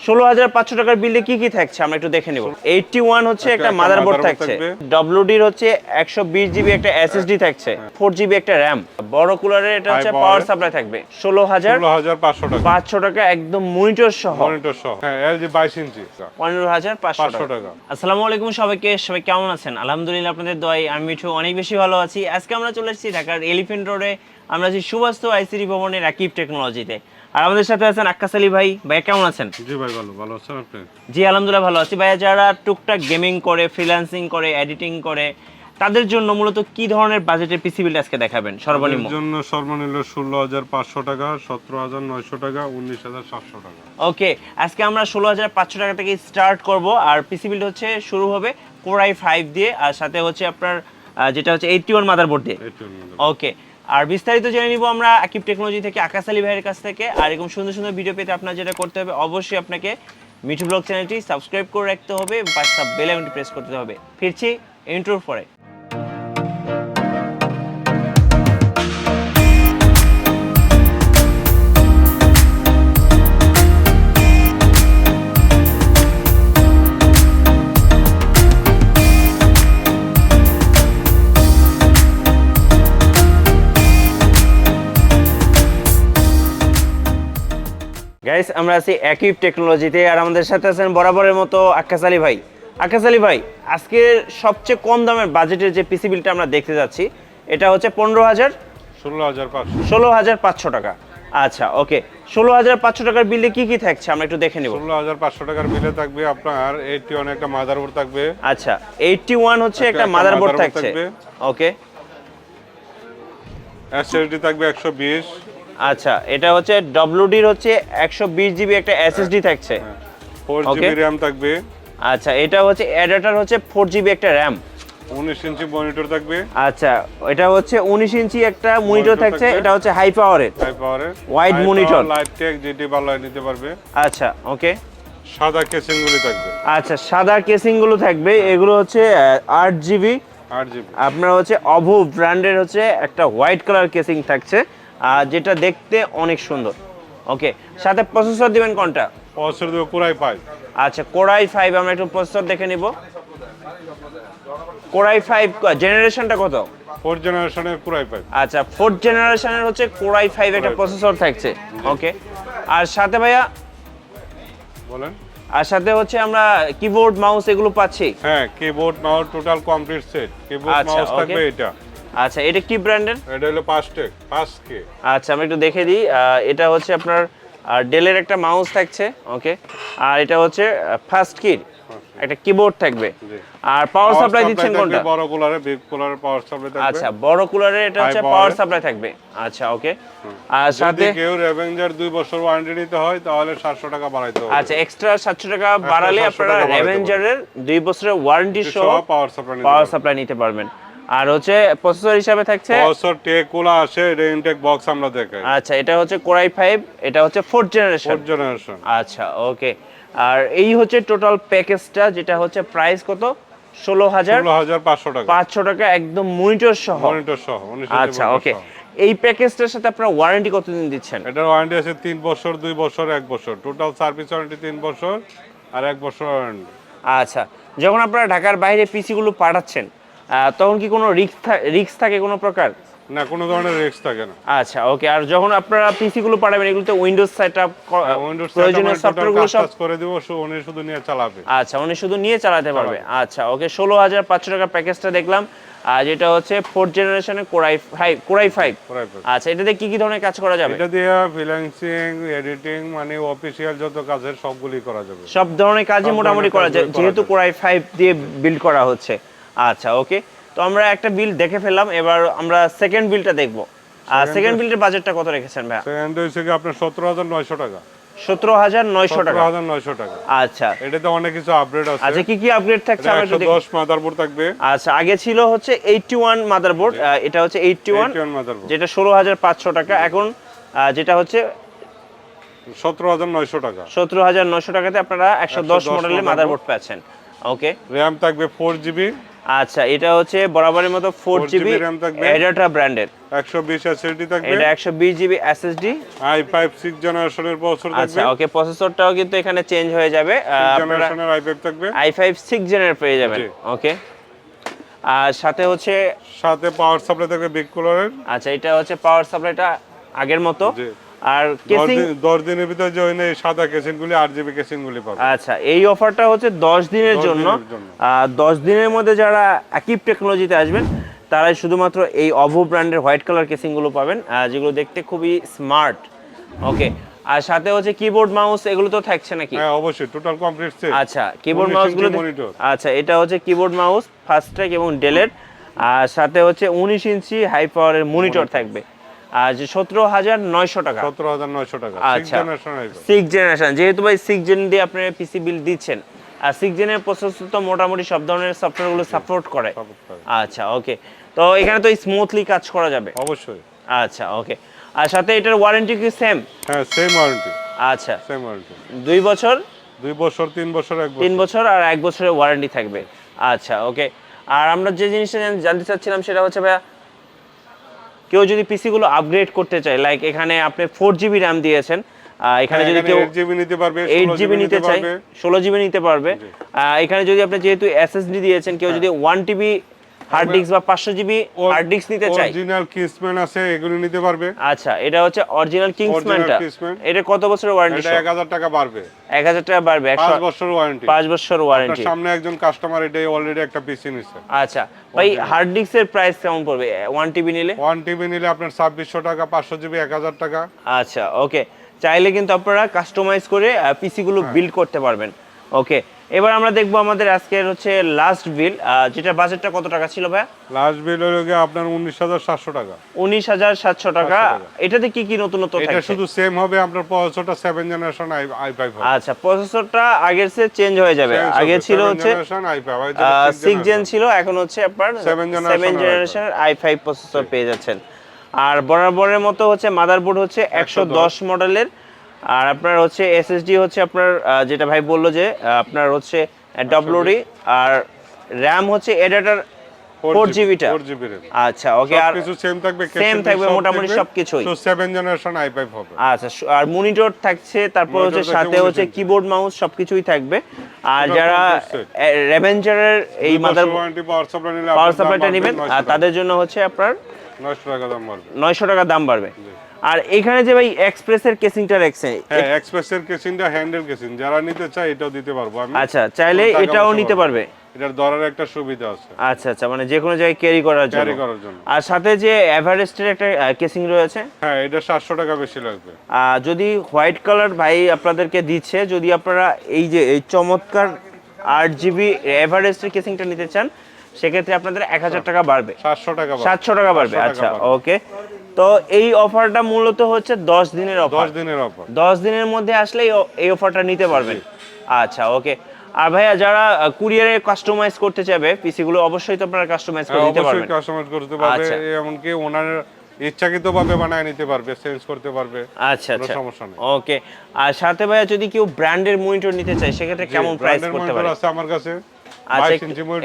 16,500 টাকার বিলে কি কি থাকছে আমরা একটু দেখে নিব। 81 হচ্ছে একটা মাদারবোর্ড থাকছে, ডব্লিউডির হচ্ছে 120 জিবি একটা এসএসডি থাকছে, 4 জিবি একটা র‍্যাম, বড় কুলারের এটা হচ্ছে পাওয়ার সাপ্লাই থাকবে। 16,500 টাকা একদম মনিটর সহ। হ্যাঁ, এলজি 22 ইঞ্চি 15,500 টাকা। আসসালামু আলাইকুম সবাইকে, সবাই কেমন আছেন? আলহামদুলিল্লাহ আপনাদের দোয়ায় আমি মিঠু অনেক বেশি ভালো আছি। আজকে আমরা চলে এসেছি ঢাকার এলিফ্যান্ট রোডে, আমরা আছি সুবাস্তু আইসিটি ভবনের আকিব টেকনোলজিতে। আর আমাদের সাথে আছেন আক্কাস আলী ভাই। ভাই কেমন আছেন? জি ভাই, ভালো আছেন আপনি? জি আলহামদুলিল্লাহ ভালো আছি। ভাইয়া যারা টুকটাক গেমিং করে, ফ্রিল্যান্সিং করে, এডিটিং করে, তাদের জন্য মূলত কি ধরনের বাজেটের পিসি বিল্ড আজকে দেখাবেন? সর্বনিম্ন জন্য সর্বনিম্ন 16,500 টাকা, 17,900 টাকা, 19,700 টাকা। ওকে, আজকে আমরা 16,500 টাকা থেকে স্টার্ট করব। আর পিসি বিল্ড হচ্ছে শুরু হবে কোর i5 দিয়ে, আর সাথে হচ্ছে আপনার যেটা হচ্ছে 81 মাদারবোর্ড দিয়ে। ওকে, আর বিস্তারিত জেনে নিব আমরা আকিব টেকনোলজি থেকে, আকাশ আলী ভাইয়ের কাছ থেকে। আর এরকম সুন্দর সুন্দর ভিডিও পেতে আপনার যেটা করতে হবে, অবশ্যই আপনাকে মিঠু ব্লগ চ্যানেলটি সাবস্ক্রাইব করে রাখতে হবে, পাশে বেল আইকনটি প্রেস করতে হবে। ফিরছি ইন্ট্রোর পরে। গাইস, আমরা আছি আকিব টেকনোলজিতে, আর আমাদের সাথে আছেন বরাবরের মতো আকাশ আলী ভাই। আকাশ আলী ভাই, আজকে সবচেয়ে কম দামের বাজেটের যে পিসি বিলটা আমরা দেখতে যাচ্ছি, এটা হচ্ছে 16,500 টাকা। আচ্ছা, ওকে, 16,500 টাকার বিলে কি কি থাকছে আমরা একটু দেখে নিব। 16,500 টাকার বিলে থাকবে আপনার 81 একটা মাদারবোর্ড থাকবে। আচ্ছা, 81 হচ্ছে একটা মাদারবোর্ড থাকছে। ওকে, এসএসডি থাকবে 120। আচ্ছা, এটা হচ্ছে ডব্লিউডির হচ্ছে 120 জিবি একটা এসএসডি থাকছে, 4 জিবি র‍্যাম থাকবে। আচ্ছা, এটা হচ্ছে অ্যাডাপ্টার হচ্ছে 4 জিবি একটা র‍্যাম, 19 ইঞ্চি মনিটর থাকবে। আচ্ছা, এটা হচ্ছে 19 ইঞ্চি একটা মনিটর থাকছে, এটা হচ্ছে হাই পাওয়ারের wide monitor, light tech GT ভালো নিতে পারবে। আচ্ছা, ওকে, সাদা কেসিং গুলো থাকবে। আচ্ছা, সাদা কেসিং গুলো থাকবে, এগুলো হচ্ছে 8 জিবি। আপনার হচ্ছে অভু ব্র্যান্ডের হচ্ছে একটা হোয়াইট কালার কেসিং থাকছে, আর যেটা দেখতে অনেক সুন্দর। ওকে, সাথে প্রসেসর দিবেন কোনটা? প্রসেসর দেব কোর i5। আচ্ছা, কোর i5, আমরা একটু প্রসেসর দেখে নিব। কোর i5 জেনারেশনটা কত? 4 জেনারেশনের কোর i5। আচ্ছা, 4 জেনারেশনের হচ্ছে কোর i5 একটা প্রসেসর থাকছে। ওকে, আর সাথে ভাইয়া বলেন, আর সাথে হচ্ছে আমরা কিবোর্ড মাউস এগুলো পাচ্ছি? হ্যাঁ, keyboard mouse total complete set. Keyboard mouse থাকবে এটা। আচ্ছা, এটা কি ব্র্যান্ডের? এটা হলো 5K। আচ্ছা, আমি একটু দেখে দিই। এটা হচ্ছে আপনার ডেলের একটা মাউস থাকছে। ওকে, আর এটা হচ্ছে ফার্স্ট কি একটা কিবোর্ড থাকবে। আর পাওয়ার সাপ্লাই দিচ্ছেন কোনটা? বড় কুলারে, বিগ কুলারে পাওয়ার সাপ্লাই থাকবে। আচ্ছা, বড় কুলারে এটা হচ্ছে পাওয়ার সাপ্লাই থাকবে। আচ্ছা, ওকে, আর সাথে যদি কেউ রেভেঞ্জার 2 বছর ওয়ারেন্টি নিতে হয় তাহলে 700 টাকা বাড়াইতে হবে। আচ্ছা, এক্সট্রা 700 টাকা বাড়ালে আপনারা রেভেঞ্জারের 2 বছরের ওয়ারেন্টি সহ পাওয়ার সাপ্লাই নিতে পারবেন। আর হচ্ছে প্রসেসর হিসাবে থাকছে প্রসেসর টেকুলা আসে, এটা ইনটেক বক্স আমরা দেখাই। আচ্ছা, এটা হচ্ছে কোর i5, এটা হচ্ছে 4 জেনারেশন। আচ্ছা, ওকে, আর এই হচ্ছে টোটাল প্যাকেজটা, যেটা হচ্ছে প্রাইস কত? 16,500 টাকা একদম মনিটর সহ। আচ্ছা, ওকে, এই প্যাকেজটার সাথে আপনারা ওয়ারেন্টি কতদিন দিচ্ছেন? এটার ওয়ারেন্টি আছে 3 বছর, 2 বছর, 1 বছর। টোটাল সার্ভিস ওয়ারেন্টি 3 বছর আর 1 বছর ওয়ারেন্টি। আচ্ছা, যখন আপনারা ঢাকার বাইরে পিসি গুলো পাঠাচ্ছেন, তখন কি কোনো রিস্ক থাকে কোনো প্রকার? না, কোনো ধরনের রিস্ক থাকে না। আচ্ছা, ওকে, আর যখন আপনারা পিসি গুলো পাঠাবেন, এগুলোতে উইন্ডোজ সেটআপ প্রয়োজনীয় সফটওয়্যারগুলো সব করে দেব, উনি শুধু নিয়ে চালাবে। আচ্ছা, উনি শুধু নিয়ে চালাতে পারবে। আচ্ছা, ওকে, 16,500 টাকা প্যাকেজটা দেখলাম, আর যেটা হচ্ছে 4 জেনারেশনের কোর i5। আচ্ছা, এটাতে কি কি ধরনের কাজ করা যাবে? এটা দিয়ে ফ্রিল্যান্সিং, এডিটিং, মানে অফিশিয়াল যত কাজের সবগুলি করা যাবে। সব ধরনের কাজই মোটামুটি করা যায়, যেহেতু কোর i5 দিয়ে বিল্ড করা হচ্ছে। আচ্ছা, ওকে, তো আমরা একটা বিল্ড দেখে ফেললাম, এবার আমরা সেকেন্ড বিল্ডটা দেখব। আর সেকেন্ড বিল্ডের বাজেটটা কত রেখেছেন ভাই? সেকেন্ড হইছে কি আপনার 17,900 টাকা। 17,900 টাকা। 17,900 টাকা। আচ্ছা, এটাতে অনেক কিছু আপগ্রেড আছে। আচ্ছা, কি কি আপগ্রেড থাকছে আমরা একটু দেখি। 110 মাদারবোর্ড থাকবে। আচ্ছা, আগে ছিল হচ্ছে 81 মাদারবোর্ড, এটা হচ্ছে 81 মাদারবোর্ড, যেটা 16,500 টাকা। এখন যেটা হচ্ছে 17,900 টাকা। 17,900 টাকাতে আপনারা 110 মডেলের মাদারবোর্ড পাচ্ছেন। ওকে, র‍্যাম থাকবে 4 জিবি, আচ্ছা, এটা হচ্ছে বরাবরের মতো 4GB RAM থাকবে, এডাটা ব্র্যান্ডের, 120 SSD থাকবে, এটা 120GB SSD, i5 6 জেনারেশনের প্রসেসর থাকবে। আচ্ছা ওকে, প্রসেসরটাও কিন্তু এখানে চেঞ্জ হয়ে যাবে, 6 আপনারা জেনারেশনের i5 থাকবে, i5 6 জেনের পেয়ে যাবেন। ওকে, আর সাথে হচ্ছে সাথে পাওয়ার সাপ্লাই থাকবে বিগ কুলারের। আচ্ছা, এটা হচ্ছে পাওয়ার সাপ্লাইটা আগের মতো, আর 10 কেসিং। দিনের ভিতরে যে ওই সাদা কেসিংগুলি 8GB কেসিংগুলি পাবে। আচ্ছা, এই অফারটা হচ্ছে 10 দিনের জন্য। 10 দিনের মধ্যে যারা আকিব টেকনোলজিতে আসবেন তারাই শুধুমাত্র এই অভো ব্র্যান্ডের হোয়াইট কালার কেসিংগুলো পাবেন, যেগুলো দেখতে খুবই স্মার্ট। ওকে, আর সাথে হচ্ছে কিবোর্ড মাউস এগুলো তো থাকছে নাকি? হ্যাঁ অবশ্যই, টোটাল কমপ্লিট সেট। আচ্ছা, কিবোর্ড মাউসগুলো, আচ্ছা এটা হচ্ছে কিবোর্ড মাউস ফাস্ট ট্র্যাক এবং ডেলের, আর সাথে হচ্ছে 19 ইঞ্চি হাই পাওয়ারের মনিটর থাকবে, আর যে 17,900 টাকা। 17,900 টাকা, 6 আচ্ছা, জেনারেশন আইবে। 6 জেনারেশন, যেহেতু ভাই 6 জেন দিয়ে আপনারা পিসি বিল দিচ্ছেন, আর 6 জেনের প্রসেসর তো মোটামুটি সব ধরনের সফটওয়্যারগুলো সাপোর্ট করে। আচ্ছা ওকে, তো এখানে তো স্মুথলি কাজ করা যাবে অবশ্যই। আচ্ছা ওকে, আর সাথে এটার ওয়ারেন্টি কি সেম? হ্যাঁ সেম ওয়ারেন্টি। আচ্ছা, সেম ওয়ারেন্টি, 2 বছর, 2 বছর, 3 বছর, 1 বছর, 3 বছর আর 1 বছরের ওয়ারেন্টি থাকবে। আচ্ছা ওকে, আর আমরা যে জিনিসটা জানতে চাচ্ছিলাম সেটা হচ্ছে ভাইয়া, কেউ যদি পিসি গুলো আপগ্রেড করতে চায়, লাইক এখানে আপনি 4GB RAM দিয়েছেন, এখানে যদি কেউ 8GB নিতে পারবে, 8GB নিতে চায়, 16GB নিতে পারবে। এখানে যদি আপনি যেহেতু SSD দিয়েছেন, কেউ যদি 1TB হার্ড ডিস্ক বা 500GB হার্ড ডিস্ক নিতে চায়, অরিজিনাল কিংসম্যান আছে, এগুলো নিতে পারবে। আচ্ছা, এটা হচ্ছে অরিজিনাল কিংসম্যানটা, এটা কত বছরের ওয়ারেন্টি? এটা 1000 টাকা বাড়বে, 1000 টাকা বাড়বে, 5 বছর ওয়ারেন্টি, 5 বছর ওয়ারেন্টি। আপনার সামনে একজন কাস্টমার এটাই অলরেডি একটা পিসি নিছে। আচ্ছা ভাই, হার্ড ডিস্কের প্রাইস কেমন পড়বে 1TB নিলে? 1TB নিলে আপনার 2600 টাকা, 500GB 1000 টাকা। আচ্ছা ওকে, চাইলে কিন্তু আপনারা কাস্টমাইজ করে পিসি গুলো বিল্ড করতে পারবেন। ওকে, এবার আমরা দেখবো আমাদের আজকের হচ্ছে লাস্ট বিল, যেটা বাজেটটা কত টাকা ছিল ভাই? লাস্ট বিল হলো গিয়ে আপনার 19,700 টাকা। 19,700 টাকা। এটাতে কি কি নতুনত্ব থাকছে? এটা শুধু সেম হবে, আপনার প্রসেসরটা 7 জেনারেশন i5 হবে। আচ্ছা, প্রসেসরটা আগের চেয়ে চেঞ্জ হয়ে যাবে, আগে ছিল হচ্ছে 6 জেন ছিল, এখন হচ্ছে আপনার 7 জেনারেশনের i5 প্রসেসর পেয়ে যাচ্ছেন। আর বরাবরের মতো হচ্ছে মাদারবোর্ড হচ্ছে 110 মডেলের, আর আপনার হচ্ছে এসএসডি হচ্ছে আপনার যেটা ভাই বললো যে আপনার হচ্ছে ডব্লিউডি, আর র্যাম হচ্ছে এডাটার 4GB টা। আচ্ছা ওকে, আর কিছু সেম থাকবে, সেম থাকবে মোটামুটি সবকিছুই, তো 7 জেনারেশন i5 হবে। আচ্ছা, আর মনিটর থাকছে, তারপর হচ্ছে সাথে হচ্ছে কিবোর্ড মাউস সবকিছুই থাকবে। আর যারা রেভেঞ্জারের এই মাদার পাওয়ার সাপ্লাইটা নেবেন, আর তাদের জন্য হচ্ছে আপনার 900 টাকা দাম বাড়বে, 900 টাকা দাম বাড়বে। আর এখানে যে ভাই এক্সপ্রেসের কেসিংটা রাখছে, হ্যাঁ এক্সপ্রেসের কেসিংটা হ্যান্ডেল কেসিং, যারা নিতে চায় এটাও দিতে পারবো আমি। আচ্ছা, চাইলে এটাও নিতে পারবে, এটার ধরার একটা সুবিধা আছে। আচ্ছা আচ্ছা, মানে যে কোনো জায়গায় ক্যারি করার জন্য। আর সাথে যে এভারেস্টের একটা কেসিং রয়েছে, হ্যাঁ এটা 700 টাকা বেশি লাগবে। যদি হোয়াইট কালার ভাই আপনাদেরকে দিচ্ছে, যদি আপনারা এই যে এই চমৎকার 8GB এভারেস্টের কেসিংটা নিতে চান, সেক্ষেত্রে আপনাদের 1000 টাকা বাড়বে, 700 টাকা বাড়বে। আচ্ছা ওকে, তো এই অফারটা মূলত হচ্ছে 10 দিনের অফার, 10 দিনের মধ্যে আসলেই এই অফারটা নিতে পারবেন। আচ্ছা ওকে, আর ভাইয়া যারা কুরিয়ারে কাস্টমাইজ করতে চাইবে পিসি গুলো, অবশ্যই তো আপনারা কাস্টমাইজ করে দিতে পারবেন। অবশ্যই কাস্টমাইজ করতে পারবে, এমনকি ওনার ইচ্ছাকৃতভাবে বানায় নিতে পারবে, চেঞ্জ করতে পারবে। আচ্ছা আচ্ছা, সমস্যা নেই। ওকে, আর সাথে ভাইয়া যদি কেউ ব্র্যান্ডের মনিটর নিতে চায়, সেক্ষেত্রে কেমন প্রাইস করতে পারে? আছে আমার কাছে। আচ্ছা,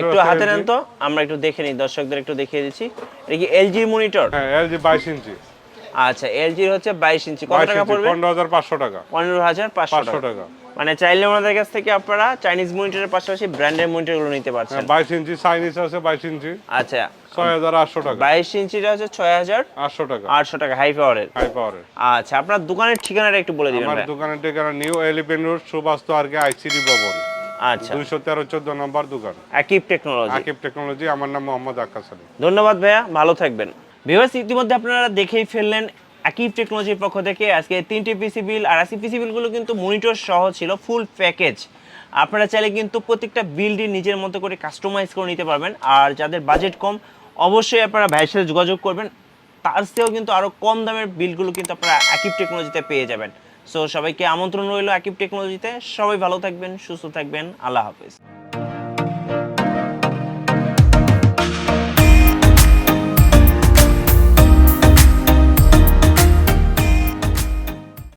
একটু হাতে নেন তো, আমরা একটু দেখে নিই, দর্শকদের একটু দেখিয়ে দিচ্ছি। এটা কি এলজি মনিটর? হ্যাঁ এলজি 22 ইঞ্চি। আচ্ছা, এলজি হচ্ছে 22 ইঞ্চি, কত টাকা পড়বে? 15,500 টাকা। 15,500 টাকা। মানে চাইলে আমাদের কাছ থেকে আপনারা চাইনিজ মনিটরের পাশাপাশি ব্র্যান্ডের মনিটরগুলো নিতে পারছেন। 22 ইঞ্চি চাইনিজ আছে, 22 ইঞ্চি। আচ্ছা, 6,800 টাকা। 22 ইঞ্চিটা হচ্ছে 6,800 টাকা। 800 টাকা হাই পাওয়ারের। আচ্ছা, আপনার দোকানের ঠিকানাটা একটু বলে দিবেন। আমার দোকানের ঠিকানা নিউ এলিফ্যান্ট রোড, সুবাস্তু আর কে আইসিডি ভবন। আচ্ছা, 213-14 নম্বর দোকান, আকিব টেকনোলজি। আকিব টেকনোলজি, আমার নাম মোহাম্মদ আকাশ আলী। ধন্যবাদ ভাইয়া, ভালো থাকবেন। ভিউয়ার্স, ইতিমধ্যে আপনারা দেখেই ফেললেন আকিব টেকনোলজির পক্ষ থেকে আজকে 3টি পিসি বিল, আর আজকে পিসি বিলগুলো কিন্তু মনিটর সহ ছিল, ফুল প্যাকেজ। আপনারা চাইলে কিন্তু প্রত্যেকটা বিলটি নিজের মতো করে কাস্টমাইজ করে নিতে পারবেন। আর যাদের বাজেট কম, অবশ্যই আপনারা ভাইয়ের সাথে যোগাযোগ করবেন, তার চেয়েও কিন্তু আরও কম দামের বিলগুলো কিন্তু আপনারা আকিব টেকনোলজিতে পেয়ে যাবেন। সো সবাইকে আমন্ত্রণ রইল আকিব টেকনোলজিতে। সবাই ভালো থাকবেন, সুস্থ থাকবেন, আল্লাহ হাফেজ।